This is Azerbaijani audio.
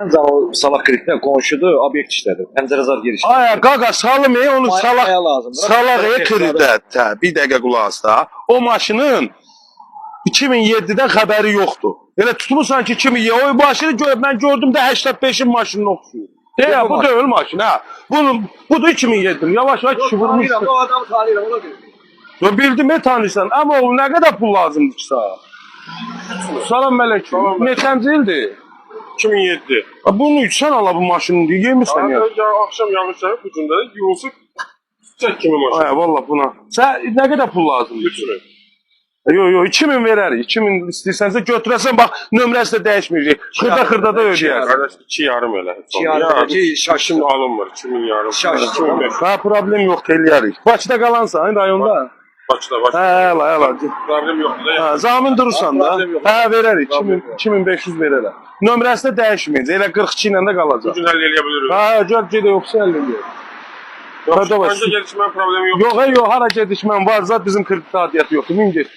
Ancaq o salaq kreditdən qonşudur, obyekt işlədir. Pəncərə giriş. Ay qaqa salım onu salaq. Maya lazımdır. Salaq kredit. Bir dəqiqə qulaq as da. O maşının 2007-dən xəbəri yoxdur. Elə tutmusan ki 2007. O maşını mən gördüm də 85-in maşınına oxşuyur. Deyə bu deyil maşın ha. Bu da 2007. Yavaş-yavaş kişi vurmuşdur. O adamı tanıyıram, ona görə. Yo bildim tanıyırsan. Amma o nə qədər pul lazımdır ki sana? Salam mələküm. Neçənci ildir? 2007. Bunu içsən ala bu maşını deyə yemirsən ya. Akşam yağmışlar ucunda yolsa çək kimi maşın. Ay valla buna. Sən nə qədər pul lazımdır? 3 lira. Yo 2000 verərik. 2000 istəsənsə götürəsən bax nömrəsi də dəyişməyəcək. Xırda da ödəyərsən. Qardaş 2,5 elə. 2,5 şaşım alınmır 2000 Şaşım. 2005. Ha problem yox eləyərik. Bakıda qalansan rayonda. Bakıda. Hə, əla. Problem yoxdur da. Hə, zamin durursan da. Hə, verərik. 2500 verərəm. Nömrəsi də dəyişməyəcək. Elə 42 ilə də qalacaq. Bugün həll eləyə bilirik. Hə, gəl gedə yoxsa həll eləyək. Yoxsa gəlişmə problemi yox. Yox, hara gedişmən var. Zat bizim kredit adiyyatı yoxdur. Min get.